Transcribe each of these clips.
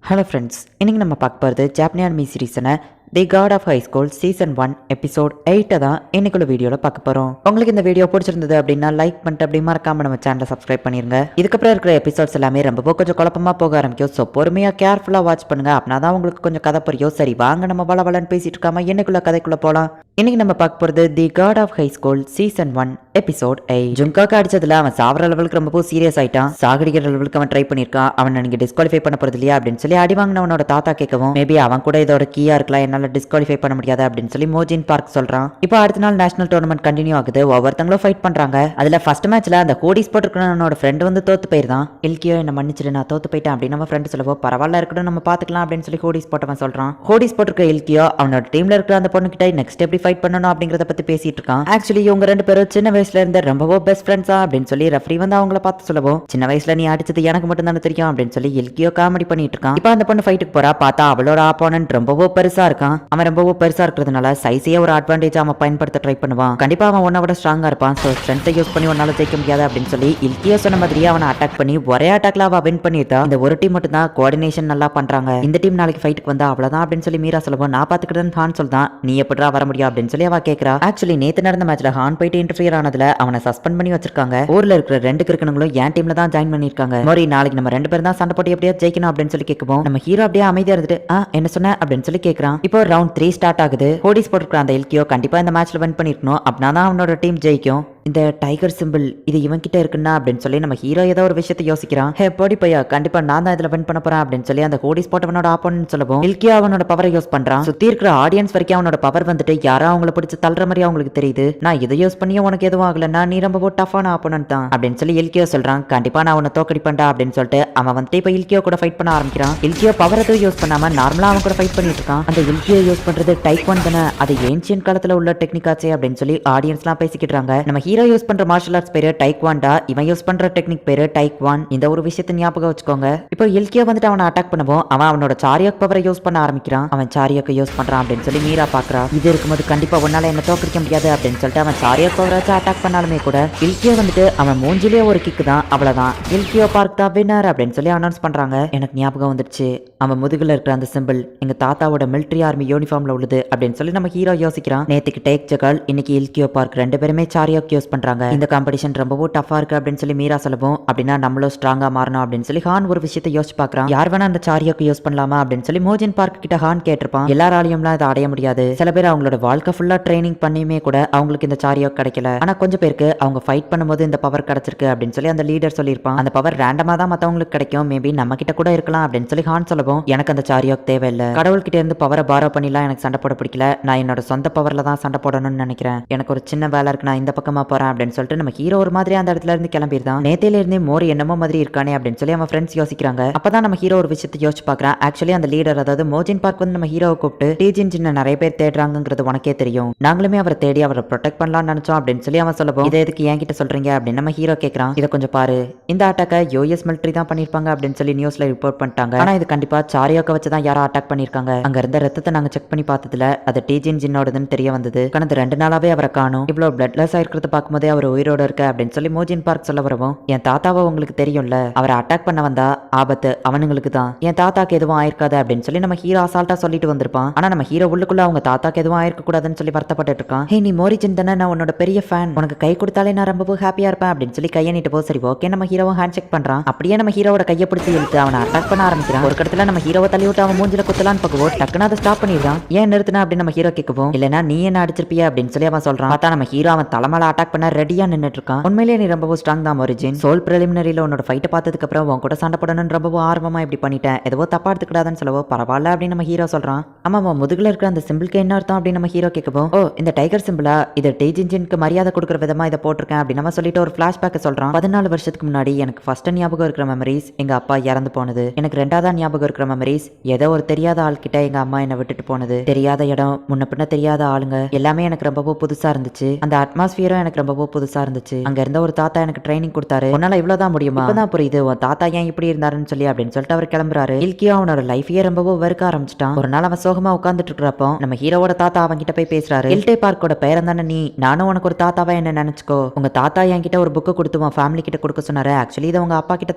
Hello friends, இன்றைக்கி நம்ம பார்க்க போகிறது ஜாப்பனி அனிமி சீரீஸான the god of high school season 1 episode 8 தான் இன்னைக்குள்ள வீடியோவில் பார்க்க போகிறோம். உங்களுக்கு இந்த வீடியோ பிடிச்சிருந்தது அப்படின்னா லைக் பண்ணிட்டு அப்படி மறக்காம நம்ம சேனலை சப்ஸ்கிரைப் பண்ணிருங்க. இதுக்கப்புறம் இருக்கிற எபிசோட்ஸ் எல்லாமே ரொம்ப கொஞ்சம் குழப்பமாக போக ஆரம்பிக்கும். ஸோ பொறுமையாக கேர்ஃபுல்லாக வாட்ச் பண்ணுங்க. அப்படின்னா தான் உங்களுக்கு கொஞ்சம் கதை புரியும். சரி வாங்க நம்ம வளவலன்னு பேசிட்டு இருக்காம என்னைக்குள்ள கதைக்குள்ள போகலாம். இன்னைக்கு நம்ம பார்க்க போகிறது the god of high school season 1 episode 8. ஜுங்காக்கு அடிச்சதுல அவன் சாவர லெவலுக்கு ரொம்ப சீரியஸ் ஆயிட்டான். சாகடிக்கிற லெவலுக்கு அவன் ட்ரை பண்ணிருக்கான். அவனை நீங்க டிஸ்குவாலிஃபை பண்ண போறது இல்லையா அப்படின்னு சொல்லி அடி வாங்கினவனோட தாத்தா கேட்கவும், மேபி அவன் கூட இதோட கீயா இருக்கலாம், என்னால டிஸ்குவாலிஃபை பண்ண முடியாது அப்படின்னு சொல்லி மோஜின் பார்க் சொல்றான். இப்போ அடுத்த நாள் நேஷனல் டோர்னமெண்ட் கண்டினியூ ஆகுது. ஒவ்வொருத்தங்களும் ஃபைட் பண்றாங்க. அதுல ஃபர்ஸ்ட் மேட்ச்ல அந்த கோடி ஸ்போர்ட் இருக்கிறவனோட ஃப்ரெண்ட் வந்து தோத்து போயிருந்தான். இல்கியோ என்ன மன்னிச்சிடு, நான் தோத்து போயிட்டேன் அப்படின்னு நம்ம ஃப்ரெண்ட் சொல்லவோ, பரவாயில்ல இருக்கட்டும் நம்ம பாத்துக்கலாம் அப்படின்னு சொல்லி கோடி ஸ்போர்ட் அவன் சொல்றான். கோடி ஸ்போர்ட் இருக்க இல்கியோ அவனோட டீம்ல இருக்கிற அந்த பொண்ணு கிட்ட நெக்ஸ்ட் எப்படி ஃபைட் பண்ணணும் அப்படிங்கறத பத்தி பேசிட்டு இருக்கான். ஆக்சுவலி இவங்க ரெண்டு பேரும் சின்ன வயசுல இருந்து ரொம்பவோ பெஸ்ட் ஃப்ரெண்ட்ஸா அப்படின்னு சொல்லி ரெஃப்ரி வந்து அவங்கள பார்த்து சொல்லவும், சின்ன வயசுல நீ அடிச்சது எனக்கு மட்டும் தானே தெரியும் அப்படின்னு சொல்லி இல்கியோ காமெடி பண்ணிட்டு இருக்கான். இப்போ அந்த பொண்ணு ஃபைட்டுக்கு போறா. பார்த்தா அவளோட ஆப்போனன்ட் ரொம்பவோ பெருசா இருக்கான். அவன் ரொம்பவோ பெருசா இருக்கிறதுனால சைஸையே ஒரு அட்வான்டேஜ் அவன் பயன்படுத்த ட்ரை பண்ணுவான். கண்டிப்பா அவன் உன்னை விட ஸ்ட்ராங்கா இருப்பான். ஸோ ஸ்ட்ரென்த்தை யூஸ் பண்ணி உன்னால ஜெயிக்க முடியாது அப்படின்னு சொல்லி இல்கியோ சொன்ன மாதிரியே அவனை அட்டாக் பண்ணி ஒரே அட்டாக்ல அவ வின் பண்ணிட்டா. இந்த ஒரு டீம் மட்டும் தான் கோஆர்டினேஷன் நல்லா பண்றாங்க. இந்த டீம் நாளைக்கு ஃபைட்டுக்கு வந்தா அவ்வளவுதான் அப்படின்னு சொல்லி மீரா சொல்லவும், நான் பாத்துக்கிட்டேன்னு ஹான் சொல்றான். நீ எப்படா வர முடியும் அப்படின்னு சொல்லி அவ கேட்கறா. ஆக்சுவலி நேத்து நடந்த மேட்ச்ல ஹான் போயிட்டு இன்டர்ஃபியர் ஆனதுல அவனை சஸ்பெண்ட் பண்ணி வச்சிருக்காங்க. ஊர்ல இருக்கிற ரெண்டு கிரிக்கெட்டுங்களும் என் டீம்ல தான் ஜாயின் பண்ணிருக்காங்க. மோரி நாளைக்கு நம்ம ரெண்டு பேரும் தான் சண்டை போட்டு எப்படியா ஜெயிக்கணும் அப்படின்னு சொல்லி கேட்கவும், நம்ம ஹீரோ அப்படியே அமைதியா இருந்துட்டு என்ன சொன்ன அப்படின்னு சொல்லி கேட்கறான். இப்போ ரவுண்ட் 3 ஸ்டார்ட் ஆகுது. கோடி ஸ்போர்ட் அந்த இல்கியோ கண்டிப்பா இந்த மேட்ச்ல வின் பண்ணிருக்கணும். அப்படின்னா தான் அவனோட டீம் ஜெயிக்கும். இந்த டைகர் சிம்பிள் இது இவன் கிட்ட இருக்குன்னா அப்படின்னு சொல்லி நம்ம ஹீரோ ஏதோ ஒரு விஷயத்தை யோசிக்கிறான். ஹே போடி பையா, கண்டிப்பா நான் தான் இதுல வின் பண்ண போறேன் அப்படின்னு சொல்லி அந்த கோடி ஸ்போர்ட் அவனோட ஆப்போனன்ட் சொல்லவும், இல்கியோ அவனோட பவரை யூஸ் பண்றான். சுத்தி இருக்கிற ஆடியன்ஸ் வரைக்கும் அவனோட பவர் வந்துட்டு யாரா அவங்கள பிடிச்சு தள்ளுற மாதிரி அவங்களுக்கு தெரியுது. நான் இதை யூஸ் பண்ணி உனக்கு எதுவும் ஆகலன்னா நீ ரொம்ப டஃபான ஆப்போனன்ட் தான் அப்படின்னு சொல்லி இல்கியோ சொல்றான். கண்டிப்பா நான் உன்னை தோக்கடிப்பேன்டா அப்படின்னு சொல்லிட்டு அவன் வந்துட்டு இப்ப இல்கியோ கூட ஃபைட் பண்ண ஆரம்பிக்கிறான். இல்கியோ பவர் எதுவும் யூஸ் பண்ணாம நார்மலா அவன் கூட ஃபைட் பண்ணிட்டு இருக்கான். அந்த இல்கியோ யூஸ் பண்றது டைக்வான் தானே, அது ஏன்ஷியன் காலத்துல உள்ள டெக்னிக்காச்சே அப்படின்னு சொல்லி ஆடியன்ஸ் எல்லாம் பேசிக்கிட்டாங்க. நம்ம ஹீரோ யூஸ் பண்ற மார்ஷல் ஆர்ட்ஸ் பேரு டைக்வான்டா, இவன் யூஸ் பண்ற டெக்னிக் பேரு டைக்வான். இந்த ஒரு விஷயத்தை ஞாபகம் வச்சுக்கோங்க. இப்போ இல்கியோ வந்துட்டு அவனை அட்டாக் பண்ணவும் அவன் அவனோட சாரியோக் பவரை யூஸ் பண்ண ஆரம்பிக்கிறான். அவன் சாரியோக்கு யூஸ் பண்றான் அப்படின்னு சொல்லி மீரா பாக்குறா. இது இருக்கும்போது கண்டிப்பா உன்னால என்ன தோக்கடிக்க முடியாது அப்படின்னு சொல்லிட்டு அவன் சாரியோக் பவரை வச்சு அட்டாக் பண்ணாலுமே கூட இல்கியோ வந்துட்டு அவன் மூஞ்சிலேயே ஒரு கிக்கு தான், அவ்வளவுதான். இல்கியோ பார்க் தான் வின்னர் அப்படின்னு சொல்லி அனௌன்ஸ் பண்றாங்க. எனக்கு ஞாபகம் வந்துருச்சு, அவன் முதுகுல இருக்கிற அந்த சிம்பிள் எங்க தாத்தாவோட மிலிட்டரி ஆர்மி யூனிஃபார்ம்ல உள்ளது அப்படின்னு சொல்லி நம்ம ஹீரோ யோசிக்கிறான். நேத்துக்கு டேக் ஜகால், இன்னைக்கு இல்கியோ பார்க் ரெண்டு பேருமே சாரியோக் யூஸ் பண்றாங்க. இந்த காம்படிஷன் ரொம்பவும் டஃபா இருக்கு அப்படின்னு சொல்லி மீரா சொல்லவும், அப்படின்னா நம்மளும் ஸ்ட்ராங்கா மாறணும் அப்படின்னு சொல்லி ஹான் ஒரு விஷயத்தை யோசிச்சு பாக்குறான். யார் வேணா அந்த சாரியோக்கு யூஸ் பண்ணலாமா அப்படின்னு சொல்லி மோஜின் பார்க் கிட்ட ஹான் கேட்டிருப்பான். எல்லாராலையும்லாம் இதை அடைய முடியாது. சில பேர் அவங்களோட வாழ்க்கை ஃபுல்லா ட்ரைனிங் பண்ணியுமே கூட அவங்களுக்கு இந்த சாரியோக் கிடைக்கல. ஆனா கொஞ்சம் பேருக்கு அவங்க ஃபைட் பண்ணும்போது இந்த பவர் கிடைச்சிருக்கு அப்படின்னு சொல்லி அந்த லீடர் சொல்லியிருப்பான். அந்த பவர் ரேண்டமா தான் மத்தவங்களுக்கு கிடைக்கும், மேபி நம்ம கிட்ட கூட இருக்கலாம் அப்படின்னு சொல்லி ஹான் சொல்லவும், எனக்கு அந்த சாரியோக் தேவையில்லை. கடவுள் கிட்ட இருந்து பவரை பாரோ பண்ணிலாம் எனக்கு சண்டை போட பிடிக்கல. நான் என்னோட சொந்த பவர்ல தான் சண்டை போடணும்னு நினைக்கிறேன். எனக்கு ஒரு சின்ன வேலை இருக்கு, நான் இந்த பக்கமா போறேன் அப்படின்னு சொல்லிட்டு நம்ம ஹீரோ ஒரு மாதிரி அந்த இடத்துல இருந்து கிளம்பிடுதான். நேத்தையில இருந்தே மோரி என்னமோ மாதிரி இருக்கானே அப்படின்னு சொல்லி அவன் ஃப்ரெண்ட்ஸ் யோசிக்கிறாங்க. அப்பதான் நம்ம ஹீரோ ஒரு விஷயத்தை யோசிச்சு பாக்குறான். ஆக்சுவலி அந்த லீடர், அதாவது மோஜின் பார்க் வந்து நம்ம ஹீரோவை கூப்பிட்டு, டீஜின் சின்ன நிறைய பேர் தேடுறாங்கிறது உனக்கே தெரியும், நாங்களுமே அவரை தேடி அவரை ப்ரொடெக்ட் பண்ணலாம்னு நினைச்சோம் அப்படின்னு சொல்லி அவன் சொல்லவும், இதை எதுக்கு என்கிட்ட சொல்றீங்க அப்படின்னு நம்ம ஹீரோ கேட்கறான். இதை கொஞ்சம் பாரு, இந்த அட்டாக்கை யூஎஸ் மிலிட்டரி தான் பண்ணிருப்பாங்க அப்படின்னு சொல்லி நியூஸ்ல ரிப்போர்ட் பண்ணிட்டாங்க. ஆனா இது கண்டிப்பா சாரியோக்க வச்சு தான் யாரோ அட்டாக் பண்ணிருக்காங்க. அங்க இருந்த ரத்தத்தை நாங்க செக் பண்ணி பார்த்ததுல அது டீஜின் ஜின்னோடதுன்னு தெரிய வந்தது. கடந்த 2 நாளாவே அவரை காணும். இவ்வளவு பிளட்லெஸ் ஆயிருக்கிறத பார்க்கும்போதே அவர் உயிரோட இருக்க அப்படின்னு சொல்லி மோஜின் பார்க் சொல்ல வரவும், என் தாத்தாவை உங்களுக்கு தெரியும்ல, அவரை அட்டாக் பண்ண வந்தா ஆபத்து அவனுங்களுக்கு தான், என் தாத்தாக்கு எதுவும் ஆயிருக்காது அப்படின்னு சொல்லி நம்ம ஹீரோ அசால்ட்டா சொல்லிட்டு வந்திருப்பான். ஆனா நம்ம ஹீரோ உள்ளுக்குள்ள அவங்க தாத்தாக்கு எதுவும் ஆயிருக்க கூடாதுன்னு சொல்லி வருத்தப்பட்டு இருக்கான். ஹே நீ மோரிஜின் தானே, நான் உன்னோட பெரிய ஃபேன், உனக்கு கை கொடுத்தாலே நான் ரொம்ப ஹாப்பியா இருப்பேன் அப்படின்னு சொல்லி கையை நீட்டு போ. சரி ஓகே, நம்ம ஹீரோவை ஹேண்ட் செக் பண்றான். அப்படியே நம்ம ஹீரோவோட கையை பிடிச்சி இழுத்து அவனை அட்டாக் பண்ண ஆரம்பிக்கிறான். ஒரு இடத்துல நம்ம ஹீரோவை தள்ளி விட்டு அவன் மூஞ்சில குத்தலான்னு பார்க்கவும் டக்குன்னு அதை ஸ்டாப் பண்ணிடுறான். ஏன் நிறுத்தினா அப்படின்னு நம்ம ஹீரோ கேட்கவும், இல்லைன்னா நீ என்ன அடிச்சிருப்பியா அப்படின்னு சொல்லி அவன் சொல்றான். பார்த்தா நம்ம ஹீரோ அவன் தலைமையில அட்டாக் பண்ண ரெடியா நின்னுட்டு இருக்கான். உண்மையிலேயே நீ ரொம்ப ஸ்ட்ராங் தான் மோரிஜின். சோல் பிரிலிமினரியில உன்னோட ஃபைட்டை பார்த்ததுக்கு அப்புறம் உன் கூட சண்டை போடணும்னு ரொம்ப ஆர்வமா இப்படி பண்ணிட்டேன், எதுவோ தப்பா எடுத்துக்கிடாதுன்னு சொல்லவோ, பரவாயில்ல அப்படின்னு நம்ம ஹீரோ சொல்றான். ஆமா முதுகுல இருக்கிற அந்த சிம்பிளுக்கு என்ன அர்த்தம் அப்படின்னு நம்ம ஹீரோ கேட்கவும், ஓ இந்த டைகர் சிம்பிளா, இது டெய்ஜின்ஜினுக்கு மரியாதை கொடுக்குற விதமா இதை போட்டிருக்கேன் அப்படின்னு நம்ம சொல்லிட்டு ஒரு பிளாஷ்பேக் சொல்றான். 14 வருஷத்துக்கு முன்னாடி எனக்கு ஃபர்ஸ்ட் ஞாபகம் இருக்கிற மெமரிஸ் எங்க அப்பா இறந்து போனது. எனக்கு 2ஆவது ஞாபகம் இருக்கிற மெமரிஸ் ஏதோ ஒரு தெரியாத ஆள்கிட்ட எங்க அம்மா என்ன விட்டுட்டு போனது. தெரியாத இடம், முன்ன பின்ன தெரியாத ஆளுங்க, எல்லாமே எனக்கு ரொம்ப புதுசா இருந்துச்சு. அந்த அட்மாஸ்பியரும் எனக்கு ரொம்ப புதுசா இருந்துச்சு. அங்க இருந்த ஒரு தாத்தா எனக்கு ட்ரைனிங் கொடுத்தாரு. உன்னால இவ்வளவுதான் முடியுமா, இப்பதான் புரியுது உன் தாத்தா ஏன் இப்படி இருந்தாருன்னு சொல்லி அப்படின்னு சொல்லிட்டு அவர் கிளம்புறாரு. இல்கியோ அவனோட லைஃபையே ரொம்பவும் வெறுக்க ஆரம்பிச்சிட்டான். ஒரு நாள் அவன் சோகமா உட்கார்ந்துட்டு இருக்கிறப்போ நம்ம ஹீரோவோட தாத்தா அவன் கிட்ட போய் பேசுறாரு. இல்டே பார்க்கோட பேரன் தானே நீ, நானும் உனக்கு ஒரு தாத்தாவா என்ன நினைச்சுக்கோ. உங்க தாத்தா என்கிட்ட ஒரு புக்கு கொடுத்து உன் ஃபேமிலி கிட்ட கொடுக்க சொன்னாரு. ஆக்சுவலி இதை உங்க அப்பா கிட்ட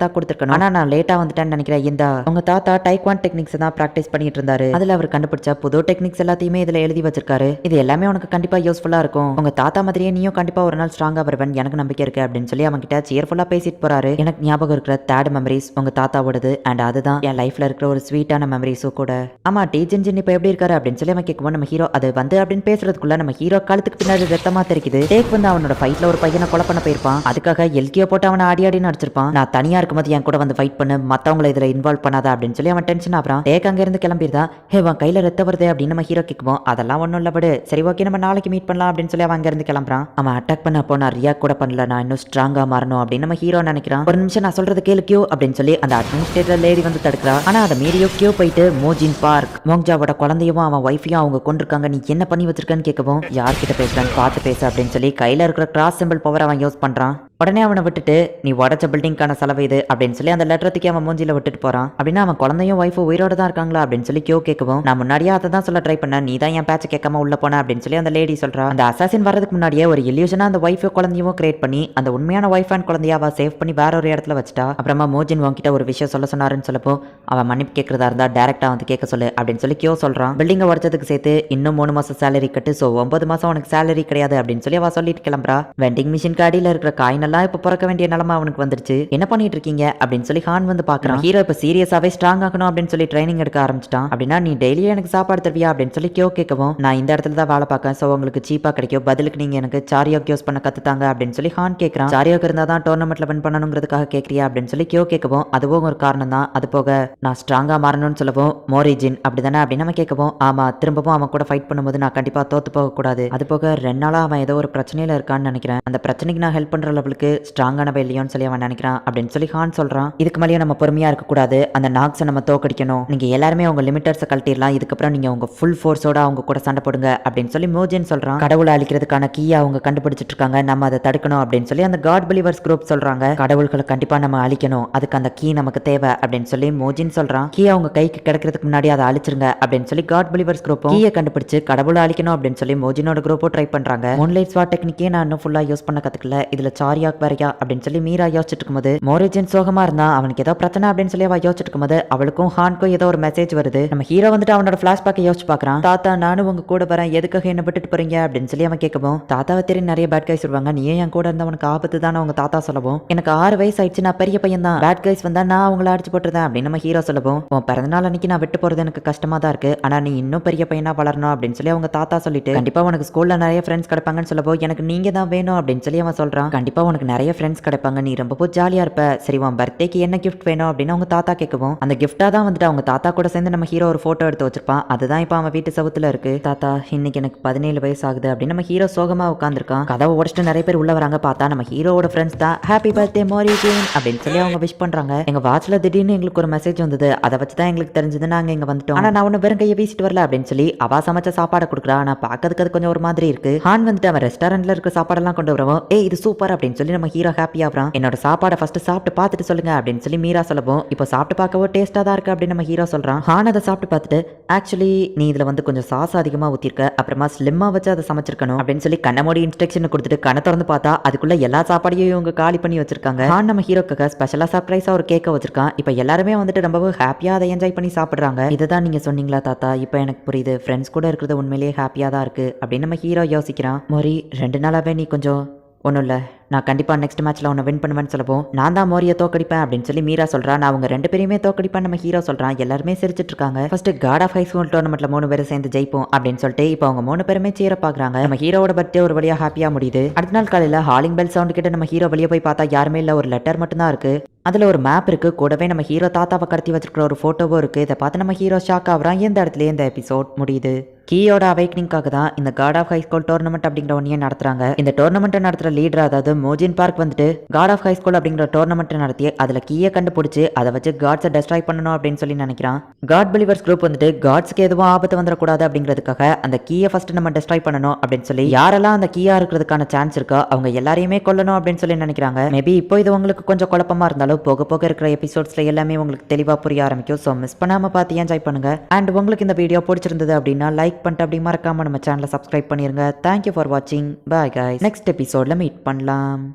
தான் கொடுத்துருக்கணும், ஆனா நான் லேட்டா வந்துட்டேன்னு நினைக்கிறேன். இந்த உங்க தாத்தா டைக்வான் டெக்னிக்ஸ் தான் பிராக்டிஸ் பண்ணிட்டு இருந்தாரு. அதுல அவர் கண்டுபிடிச்ச புது டெக்னிக்ஸ் எல்லாத்தையுமே இதுல எழுதி வச்சிருக்காரு. இது எல்லாமே உனக்கு கண்டிப்பா யூஸ்ஃபுல்லா இருக்கும். உங்க தாத்தா மாதிரியே நீயும் கண்டிப்பா ஒரு நாள் ஸ்ட்ராங்கா வருவன், எனக்கு நம்பிக்கை இருக்கு அப்படின்னு சொல்லி அவங்க கிட்ட சியர்ஃபுல்லா பேசிட்டு போறாரு. எனக்கு ஞாபகம் இருக்கிற தேர்ட் மெமரிஸ் உங்க தாத்தாவோடது, அண்ட் அதுதான் என் லைஃப்ல இருக்கிற ஒரு ஸ்வீட்டான மெமரிஸும் கூட. ஆமா டீஜன் ஜின் இப்ப எப்படி இருக்காரு அப்படின்னு சொல்லி அவன் கேட்கும். நம்ம ஹீரோ அது வந்து அப்படின்னு பேசுறதுக்குள்ள நம்ம ஹீரோ காலத்துக்கு பின்னாடி ரத்தமா தெரிக்குது. டேக் வந்து அவனோட ஃபைட்ல ஒரு பையனை கொலை பண்ண போயிருப்பான். அதுக்காக எல்கியோ போட்டு அவனை ஆடி ஆடி நடிச்சிருப்பான். நான் தனியா இருக்கும்போது என் கூட வந்து ஃபைட் பண்ணு, மத்தவங்களை இதுல இன்வால்வ் பண்ணாத அப்படின்னு சொல்லி அவன் டென்ஷன் ஆகிறான். டேக் அங்க இருந்து கிளம்பிடுதா. ஹே அவன் கையில ரத்த வருது அப்படின்னு நம்ம ஹீரோ கேட்கும். அதெல்லாம் ஒன்றும் இல்லை படு, சரி ஓகே நம்ம நாளைக்கு மீட் பண்ணலாம் அப்படின்னு சொல்லி அவன் அங்க இருந்து கிளம்புறான். அவன் அட்டாக் பண்ண அப்போ நான் ரியாக்ட் கூட பண்ணல, நான் இன்னும் ஸ்ட்ராங்கா மாறணும் அப்படின்னு நம்ம ஹீரோ நினைக்கிறான். ஒரு நிமிஷம் நான் சொல்றது கேளு கியூ அப்படின்னு சொல்லி அந்த அட்மினிஸ்ட்ரேட்டர் லேடி வந்து தடுக்கிறா. ஆனா அதை மீறியோ கியூ போயிட்டு மோஜின் பார்க் மோங்ஜாவோட குழந்தையும் அவன் ஒய்ஃபையும் அவங்க கொண்டிருக்காங்க, நீ என்ன பண்ணி வச்சிருக்கன்னு கேட்கவும் யார்கிட்ட பேசுறான்னு பார்த்து பேச அப்படின்னு சொல்லி கையில இருக்கிற கிராஸ் சிம்பிள் பவர் அவன் யூஸ் பண்றான். உடனே அவனை விட்டுட்டு நீ உடச்ச பில்டிங்கான செலவு இது அப்படின்னு சொல்லி அந்த லெட்டர் தூக்கி அவன் மூஞ்சில விட்டுட்டு போறான். அப்படின்னா அவன் குழந்தையும் ஒய்ஃபும் உயிரோட தான் இருக்காங்களா அப்படின்னு சொல்லி கியூ கேட்கவும் நான் முன்னாடியே அதை தான் சொல்ல ட்ரை பண்ணேன், நீ தான் என் பேச்சை கேட்காம உள்ள போன அப்படின்னு சொல்லி அந்த லேடி சொல்றா. அந்த அசாசின் வரதுக்கு முன்னாடியே ஒரு இல்யூஷனா அந்த ஒய்ஃபோ குழந்தையும் கிரியேட் பண்ணி அந்த உண்மையான ஒய்ஃப் அண்ட் குழந்தைய அவ சேவ் பண்ணி வேற ஒரு இடத்துல வச்சுட்டா. அப்புறமா மோஜின் உன்கிட்ட ஒரு விஷயம் சொல்ல சொன்னாருன்னு சொல்லப்போ அவன் மன்னிப்பு கேட்கறதா இருந்தா டேரக்டா வந்து கேட்க சொல்லு அப்படின்னு சொல்லி கியூ சொல்றான். பில்டிங்கை உடச்சதுக்கு சேர்த்து இன்னும் 3 மாசம் சேலரி கட்டு, சோ 9 மாசம் உனக்கு சேலரி கிடையாது அப்படின்னு சொல்லி அவ சொல்லிட்டு கிளம்புறா. வெண்டிங் மிஷின் அடியில இருக்கிற காயினெல்லாம் இப்ப பிறக்க வேண்டிய நிலைமை அவனுக்கு வந்துருச்சு. என்ன பண்ணிட்டு இருக்கீங்க அப்படின்னு சொல்லி ஹான் வந்து பாக்குறான். ஹீரோ இப்ப சீரியஸாவே ஸ்ட்ராங் ஆகணும் அப்படின்னு சொல்லி ட்ரைனிங் எடுக்க ஆரம்பிச்சிட்டான். அப்படின்னா நீ டெய்லியும் எனக்கு சாப்பாடு தருவியா அப்படின்னு சொல்லி கியோ கேட்கவும் நான் இந்த இடத்துல தான் வேலை பார்க்கேன், சோ உங்களுக்கு சீப்பா கிடைக்கும், பதிலுக்கு நீங்க எனக்கு சாரியோக் யூஸ் பண்ண கத்துத்தாங்க அப்படின்னு சொல்லி ஹான் கேட்கறான். சாரியோக் இருந்தா தான் டோர்னமெண்ட்ல வின் பண்ணணுங்கிறதுக்காக கேட்கறியா அப்படின்னு சொல்லி கியோ கேட்கவும் அதுவும் ஒரு காரணம் தான், அது போக நான் ஸ்ட்ராங்கா மாறணும்னு சொல்லவும் மோரிஜின் அப்படிதானே அப்படின்னு நம்ம கேட்கவும் ஆமா திரும்பவும் அவன் கூட ஃபைட் பண்ணும்போது நான் கண்டிப்பா தோத்து போக கூடாது, அது போக 2 நாளா அவன் ஏதோ ஒரு பிரச்சனையில இருக்கான்னு நினைக்கிறேன், அந்த பிரச்சனைக்கு நான் ஹெல்ப் பண்ற லெவலுக்கு ஸ்ட்ராங்கான இல்லையோன்னு சொல்லி அவன் நினைக்கிறான் அப்படின்னு சொல்லி ஹான் சொல்றான். இதுக்கு மேலேயும் நம்ம பொறுமையா இருக்க கூடாது, அந்த நாக்ஸை நம்ம தோக்கடிக்கணும், நீங்க எல்லாருமே உங்க லிமிட்டர்ஸை கழட்டிடலாம், இதுக்கப்புறம் நீங்க உங்க ஃபுல் ஃபோர்ஸோட அவங்க கூட சண்டை போடுங்க அப்படின்னு சொல்லி மோஜின் சொல்றான். கடவுளை அழிக்கிறதுக்கான கீயை அவங்க கண்டுபிடிச்சிட்டு இருக்காங்க, நம்ம அதை தடுக்கணும் அப்படின்னு சொல்லி அந்த காட் பிலீவர்ஸ் குரூப் சொல்றாங்க. கடவுள்களை கண்டிப்பா நம்ம அழிக்கணும், அதுக்கு அந்த கீ நமக்கு தேவை அப்படின்னு சொல்லி மோஜின் சொல்றான். கீ அவங்க கைக்கு கிடைக்கிறதுக்கு முன்னாடி அதை அழிச்சிருங்க அப்படின்னு சொல்லி காட் பிலீவர்ஸ் குரூப் கீயை கண்டுபிடிச்சு கடவுளை அழிக்கணும் அப்படின்னு சொல்லி மோஜினோட குரூப்போ ட்ரை பண்றாங்க. மூன்லைட் ஸ்வாட் டெக்னிக்கே நான் இன்னும் ஃபுல்லா யூஸ் பண்ண கத்துக்கல, இதுல சாரியாக் வரையா அப்படின்னு சொல்லி மீரா யோசிச்சுட்டு இருக்கும்போது மோரிஜின் சோகமா இருந்தா அவனுக்கு ஏதோ பிரச்சனை அப்படின்னு சொல்லி அவ யோசிச்சுட்டு இருக்கும்போது அவளுக்கும் ஹான்க்கும் ஏதோ ஒரு மெசேஜ் வருது. நம்ம ஹீரோ வந்துட்டு அவனோட பிளாஷ்பேக்கை யோசிச்சு பாக்குறான். தாத்தா நானும் உங்க கூட வரேன், எதுக்காக என்ன விட்டுட்டு போறீங்க அப்படின்னு சொல்லி அவன் கேட்கவும் தாத்தாவை தெரியும் நிறைய பேட் கைஸ் சொல்லுவாங்க, நீ என் கூட இருந்த அவனுக்கு ஆபத்து தானே அவங்க தாத்தா சொல்லவும் எனக்கு 6 வயசு ஆயிடுச்சு, நான் பெரிய பையன் தான், பேட் கைஸ் வந்தா நான் அவங்கள அடிச்சு போட்டுருந்தேன் அப்படின்னு நம்ம ஹீரோ சொல்லவும் உன் பிறந்தநாள் அன்னைக்கு நான் விட்டு போறது எனக்கு கஷ்டமா தான் இருக்கு, ஆனா நீ இன்னும் பெரிய பையனா வளரணும் அப்படின்னு சொல்லி அவங்க தாத்தா சொல்லிட்டு கண்டிப்பா உனக்கு ஸ்கூல்ல நிறைய ஃப்ரெண்ட்ஸ் கிடைப்பாங்கன்னு சொல்லவும் எனக்கு நீங்க தான் வேணும் அப்படின்னு சொல்லி அவன் சொல்றான். கண்டிப்பா உனக்கு நிறைய ஃப்ரெண்ட்ஸ் கிடைப்பாங்க, நீ ரொம்ப ஜாலியா இருப்ப, சரி உன் பர்த்டேக்கு என்ன கிஃப்ட் வேணும் அப்படின்னு அவங்க தாத்தா கேட்கவும் அந்த கிஃப்டா தான் வந்துட்டு அவங்க தாத்தா கூட சேர்ந்து நம்ம ஹீரோ ஒரு போட்டோ எடுத்து வச்சிருப்பான், அதுதான் இப்போ அவன் வீட்டு சவுத்துல இருக்கு. தாத்தா இன்னைக்கு எனக்கு 17 வயசு ஆகுது அப்படின்னு நம்ம ஹீரோ சோகமா உட்காந்துருக்கான். கதவை உடச்சிட்டு நிறைய பேர் உள்ள வராங்க, பார்த்தா நம்ம ஹீரோட ஃப்ரெண்ட்ஸ் தான். ஹாப்பி பர்த்டே மோரிஜின் அப்படின்னு சொல்லி அவங்க விஷ் பண்றாங்க. எங்க வாட்ச்ல திடீர்னு எங்களுக்கு ஒரு மெசேஜ் வந்தது, அதை வச்சு தான் எங்களுக்கு தெரிஞ்சது, நாங்க இங்க வந்துட்டோம், ஆனா நான் ஒன்னும் வெறும் கையை வீசிட்டு வரல அப்படின்னு சொல்லி அவ சமைச்ச சாப்பாடை கொடுக்குறா. ஆனா பாக்கிறதுக்கு அது கொஞ்சம் ஒரு மாதிரி இருக்கு. ஹான் வந்துட்டு அவன் ரெஸ்டாரண்ட்ல இருக்க சாப்பாடெல்லாம் கொண்டு வரவும் இது சூப்பர் அப்படின்னு சொல்லி நம்ம ஹீரோ ஹாப்பி ஆகுறான். என்னோட சாப்பாடை ஃபர்ஸ்ட் சாப்பிட்டு பார்த்துட்டு சொல்லுங்க அப்படின்னு சொல்லி மீரா சொல்லவும் இப்போ சாப்பிட்டு பார்க்கவோ டேஸ்டா தான் இருக்கு அப்படின்னு நம்ம ஹீரோ சொல்றான். ஹான் அதை சாப்பிட்டு பார்த்துட்டு ஆக்சுவலி நீ இதுல வந்து கொஞ்சம் சாஸ் அதிகமா ஊத்திருக்க, அப்புறமா ஸ்லிம்மா வச்சு அதை சமைச்சிருக்கணும் அப்படின்னு சொல்லி கண்ணமோடி இன்ஸ்ட்ரக்ஷன் கொடுத்துட்டு கண்ணை திறந்து பார்த்தா அதுக்குள்ள எல்லா சாப்பாடையும் இவங்க காலி பண்ணி வச்சிருக்காங்க. ஹான் நம்ம ஹீரோக்காக ஸ்பெஷலா சர்ப்ரைஸா ஒரு கேக்க வச்சிருக்கான். இப்போ எல்லாருமே வந்துட்டு ரொம்ப ஹாப்பியா அதை என்ஜாய் பண்ணி சாப்பிடுறாங்க. இதுதான் நீங்க சொன்னீங்களா தாத்தா, இப்போ எனக்கு புரியுது, ஃப்ரெண்ட்ஸ் கூட இருக்கிறது உண்மையிலேயே ஹாப்பியா தான் இருக்கு அப்படின்னு நம்ம ஹீரோ யோசிக்கிறான். மோரி 2 நாளாவே நீ கொஞ்சம் ஒன்றும் இல்லை, நான் கண்டிப்பாக நெக்ஸ்ட் மேட்ச்சில் உன்னை வின் பண்ணுவேன்னு சொல்லவும் நான் தான் மோரியை தோக்கடிப்பேன் அப்படின்னு சொல்லி மீரா சொல்கிறா. நான் அவங்க 2 பேரையுமே தோக்கடிப்பேன் நம்ம ஹீரோ சொல்கிறான். எல்லாருமே சிரிச்சிட்டு இருக்காங்க. First god of high school டோர்னமெண்ட்டில் 3 பேரும் சேர்ந்து ஜெயிப்போம் அப்படின்னு சொல்லிட்டு இப்போ அவங்க 3 பேருமே சீர பார்க்குறாங்க. நம்ம ஹீரோட பர்த்டே ஒரு வழியாக ஹாப்பியாக முடியுது. அடுத்த நாள் காலையில் ஹாலிங் பெல் சவுண்ட் கிட்ட நம்ம ஹீரோ வெளியே போய் பார்த்தா யாருமே இல்லை, ஒரு லெட்டர் மட்டும்தான் இருக்குது. அதில் ஒரு மேப் இருக்கு, கூடவே நம்ம ஹீரோ தாத்தாவை கடத்தி வச்சிருக்கிற ஒரு ஃபோட்டோவும் இருக்குது. இதை பார்த்து நம்ம ஹீரோ ஷாக் ஆகுறான். எந்த இடத்துல இந்த எபிசோட் முடியுது. கீயோட அவைக்னிங்காக தான் இந்த God of high School tournament அப்படிங்கிற ஒன்றையே நடத்துறாங்க. இந்த டோர்னமெண்ட்டை நடத்துகிற லீடர் அதாவது மோஜின் பார்க் வந்துட்டு காட் ஆஃப் ஹை ஸ்கூல் அப்படிங்கிற டோர்னமெண்ட்டை நடத்தி அதில் கீயை கண்டுபிடிச்சி அதை வச்சு காட்ஸை டெஸ்ட்ராய் பண்ணணும் அப்படின்னு சொல்லி நினைக்கிறான். காட் பிலீவர்ஸ் குரூப் வந்துட்டு காட்ஸ்க்கு எதுவும் ஆபத்து வந்துடக்கூடாது அப்படிங்கிறதுக்காக அந்த கீயை ஃபர்ஸ்ட் நம்ம டெஸ்ட்ராய் பண்ணணும் அப்படின்னு சொல்லி யாரெல்லாம் அந்த கீயா இருக்கிறதுக்கான சான்ஸ் இருக்கோ அவங்க எல்லாரையுமே கொல்லணும் அப்படின்னு சொல்லி நினைக்கிறாங்க. மேபி இப்போ இது உங்களுக்கு கொஞ்சம் குழப்பமா இருந்தாலும் போக போக இருக்கிற எபிசோட்ஸ்ல எல்லாமே உங்களுக்கு தெளிவாக புரிய ஆரம்பிக்கும். ஸோ மிஸ் பண்ணாம பார்த்து என்ஜாய் பண்ணுங்க. அண்ட் உங்களுக்கு இந்த வீடியோ பிடிச்சிருந்தது அப்படின்னா லைக் பண்ணிட்டு அப்படி மறக்காம நம்ம சேனலை சப்ஸ்கிரைப் பண்ணிருங்க. தேங்க்யூ ஃபார் வாட்சிங். Bye guys. நெக்ஸ்ட் எபிசோட்ல மீட் பண்ணலாம்.